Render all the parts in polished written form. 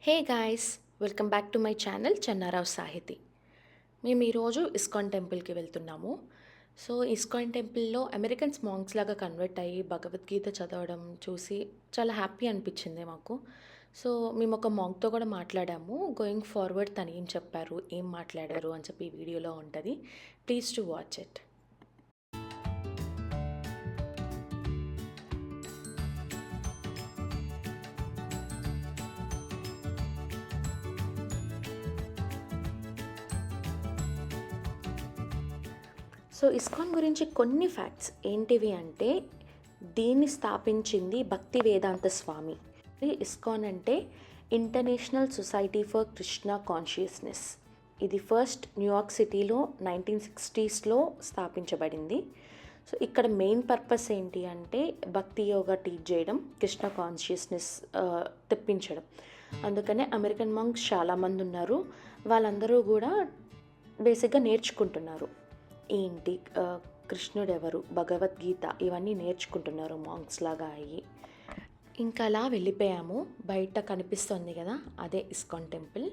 Hey guys, welcome back to my channel Chennarao Sahithi. మేము ఈరోజు ISKCON టెంపుల్కి వెళ్తున్నాము. సో ఇస్కాన్ టెంపుల్లో అమెరికన్స్ మాంక్స్ లాగా కన్వర్ట్ అయ్యి భగవద్గీత చదవడం చూసి చాలా హ్యాపీ అనిపించింది మాకు. సో మేము ఒక మాంక్తో కూడా మాట్లాడాము. గోయింగ్ ఫార్వర్డ్ తను ఏం చెప్పారు, ఏం మాట్లాడారు అని చెప్పి ఈ వీడియోలో ఉంటుంది. Please to watch it. So ISKCON గురించి కొన్ని ఫ్యాక్ట్స్ ఏంటివి అంటే, దీన్ని స్థాపించింది భక్తి వేదాంత స్వామి. ఇస్కాన్ అంటే international society for Krishna consciousness. ఇది ఫస్ట్ న్యూయార్క్ సిటీలో 1960స్లో స్థాపించబడింది. సో ఇక్కడ మెయిన్ పర్పస్ ఏంటి అంటే భక్తి యోగా టీచ్ చేయడం, కృష్ణ కాన్షియస్నెస్ తెప్పించడం. అందుకనే అమెరికన్ మంక్స్ చాలామంది ఉన్నారు. వాళ్ళందరూ కూడా బేసిక్గా నేర్చుకుంటున్నారు. ఏంటి కృష్ణుడు ఎవరు, భగవద్గీత ఇవన్నీ నేర్చుకుంటున్నారు మాంక్స్ లాగా అయ్యి. ఇంకా అలా వెళ్ళిపోయాము. బయట కనిపిస్తుంది కదా, అదే ఇస్కాన్ టెంపుల్.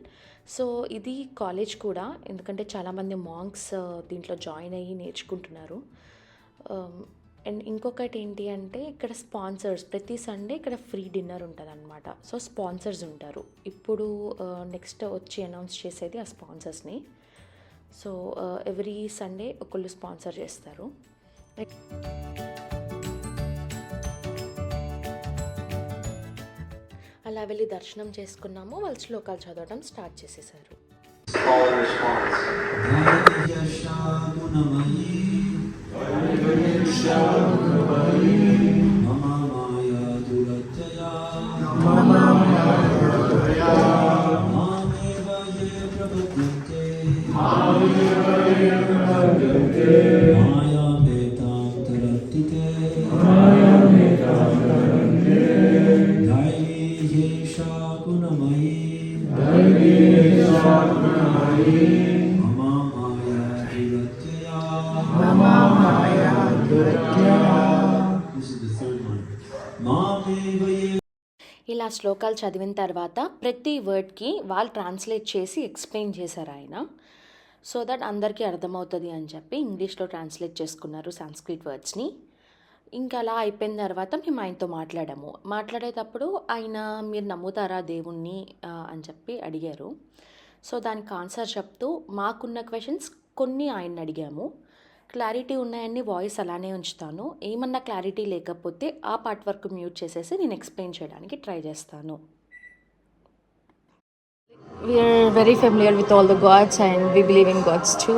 సో ఇది కాలేజ్ కూడా, ఎందుకంటే చాలామంది మాంక్స్ దీంట్లో జాయిన్ అయ్యి నేర్చుకుంటున్నారు. అండ్ ఇంకొకటి ఏంటి అంటే ఇక్కడ స్పాన్సర్స్, ప్రతి సండే ఇక్కడ ఫ్రీ డిన్నర్ ఉంటుంది అనమాట. సో స్పాన్సర్స్ ఉంటారు. ఇప్పుడు నెక్స్ట్ వచ్చి అనౌన్స్ చేసేది ఆ స్పాన్సర్స్ని. సో ఎవ్రీ సండే ఒకళ్ళు స్పాన్సర్ చేస్తారు. అలా వెళ్ళి దర్శనం చేసుకున్నాము. వాళ్ళు శ్లోకాలు చదవడం స్టార్ట్ చేసేసారు. ఇలా శ్లోకాలు చదివిన తర్వాత ప్రతి వర్డ్కి వాళ్ళు ట్రాన్స్లేట్ చేసి ఎక్స్ప్లెయిన్ చేశారు ఆయన. సో దట్ అందరికీ అర్థమవుతుంది అని చెప్పి ఇంగ్లీష్లో ట్రాన్స్లేట్ చేసుకున్నారు సాంస్క్రిట్ వర్డ్స్ని. ఇంకా అలా అయిపోయిన తర్వాత మేము ఆయనతో మాట్లాడేటప్పుడు ఆయన మీరు నమ్ముతారా దేవుణ్ణి అని చెప్పి అడిగారు. సో దానికి ఆన్సర్ చెప్తూ మాకున్న క్వశ్చన్స్ కొన్ని ఆయన అడిగాము. క్లారిటీ ఉన్నాయని వాయిస్ అలానే ఉంచుతాను. ఏమన్నా క్లారిటీ లేకపోతే ఆ పార్ట్ వరకు మ్యూట్ చేసేసి నేను ఎక్స్ప్లెయిన్ చేయడానికి ట్రై చేస్తాను. We are very familiar with all the gods and we believe in gods too.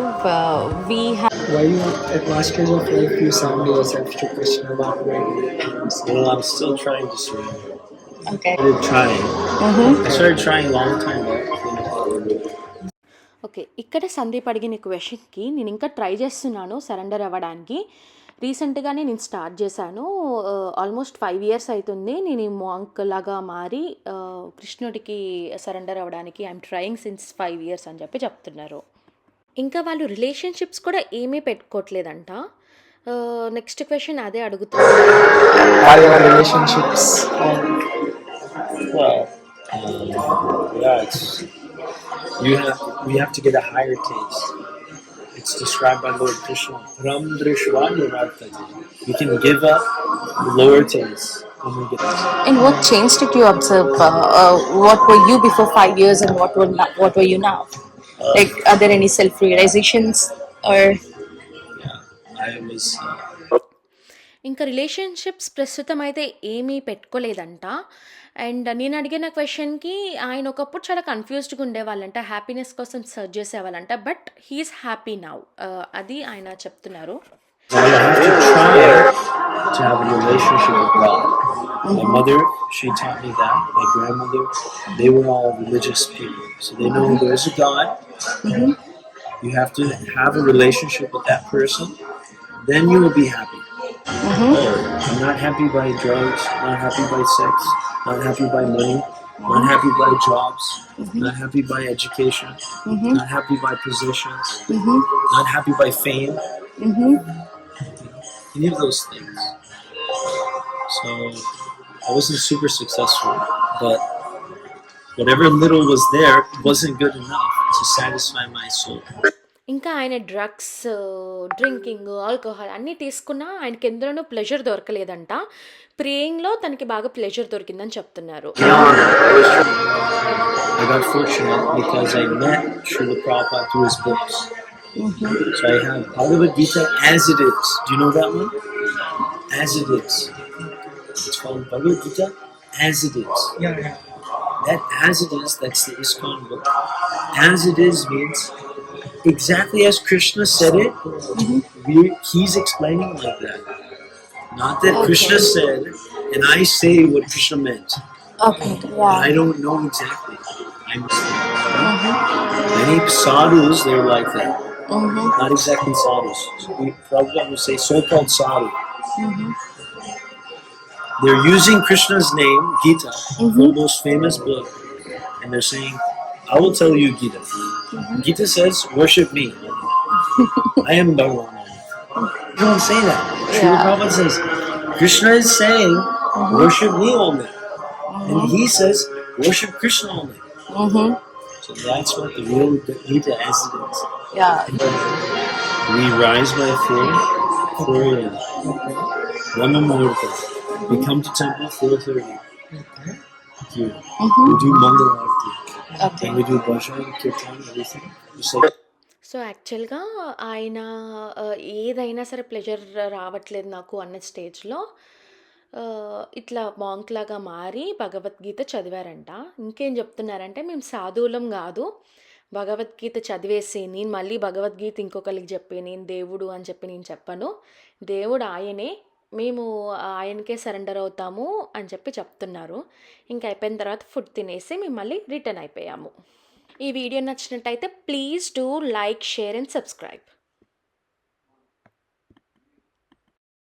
We have. Why you at last stage of life you sound yourself to Krishna about when? Well, I'm still trying to surrender. Okay. I started trying a long time ago. Okay, ఇక్కడ సందీప్ అడిగిన క్వశ్చన్కి నేను ఇంకా try చేస్తున్నాను surrender అవ్వడానికి. రీసెంట్గానే నేను start చేశాను. ఆల్మోస్ట్ 5 years అవుతుంది నేను ఈ మాంక్ లాగా మారి కృష్ణుడికి సరెండర్ అవ్వడానికి. ఐఎమ్ ట్రయింగ్ సిన్స్ 5 years అని చెప్పి చెప్తున్నారు. ఇంకా వాళ్ళు రిలేషన్షిప్స్ కూడా ఏమీ పెట్టుకోవట్లేదంట. నెక్స్ట్ క్వశ్చన్ అదే అడుగుతున్నారు. Well, yeah, we have to get a higher taste. It's described by Lord Krishna. Ram Drishwani Vartati. We can give up the lower taste when we get this. And what change did you observe? What were you before 5 years and what were you now? Like, are there any self-realizations or? Yeah, I was. ఇంకా relationships ప్రస్తుతం అయితే ఏమీ పెట్టుకోలేదంట. And నేను అడిగిన క్వశ్చన్కి ఆయన ఒకప్పుడు చాలా కన్ఫ్యూజ్డ్గా ఉండేవాళ్ళంట, హ్యాపీనెస్ కోసం సర్చ్ చేసేవాళ్ళంట. బట్ హీఈస్ హ్యాపీ నౌ, అది ఆయన చెప్తున్నారు. I have to try to have a relationship with God. My mother, she taught me that. My grandmother, they were all religious people, so they know there is a God. You have to have a relationship with that person, then you will be happy. I'm not happy by drugs, not happy by sex, not happy by money, not happy by jobs, not happy by education, not happy by positions, not happy by fame. Any of those things. So I wasn't super successful, but whatever little was there wasn't good enough to satisfy my soul. ఇంకా ఆయన drugs, drinking, alcohol అన్నీ తీసుకున్నా ఆయనకి ఎందులోనూ pleasure దొరకలేదంట. ప్రేయింగ్లో తనకి బాగా pleasure దొరికిందని చెప్తున్నారు. I got fortunate because I met Srila Prabhupada through his books. So I have Bhagavad Gita as it is. Do you know that one? As it is. It's called Bhagavad Gita as it is. Yeah, yeah. That as it is, that's the ISKCON book. As it is means exactly as Krishna said it, he's explaining like that. Not that Krishna said, and I say what Krishna meant. Okay, yeah. I don't know exactly. Many sadhus, they're like that. Not exactly sadhus. Prabhupada would say so-called sadhu. They're using Krishna's name, Gita, the most famous book, and they're saying, I will tell you Gita. Gita says, worship me. I am Bhagavan. You don't say that. Srila Prabhupada says, Krishna is saying, worship me only. And he says, worship Krishna only. So that's what the real Gita as it is. Yeah. We rise by 4 a.m. Brahma Muhurta. We come to temple 4:30. Here. We do Mangal Aarti. Okay. And we do Bhajan, Kirtan, everything. We say, so యాక్చువల్గా ఆయన ఏదైనా సరే pleasure రావట్లేదు నాకు అన్న స్టేజ్లో ఇట్లా monk లాగా మారి భగవద్గీత చదివారంట. ఇంకేం చెప్తున్నారంటే, మేము సాధువులం కాదు, భగవద్గీత చదివేసి నేను మళ్ళీ భగవద్గీత ఇంకొకరికి చెప్పి నేను దేవుడు అని చెప్పి నేను చెప్పను, దేవుడు ఆయనే, మేము ఆయనకే సరెండర్ అవుతాము అని చెప్పి చెప్తున్నారు. ఇంకా అయిపోయిన తర్వాత ఫుడ్ తినేసి మేము మళ్ళీ రిటర్న్ అయిపోయాము. ఈ వీడియో నచ్చినట్టయితే please do like, share and subscribe.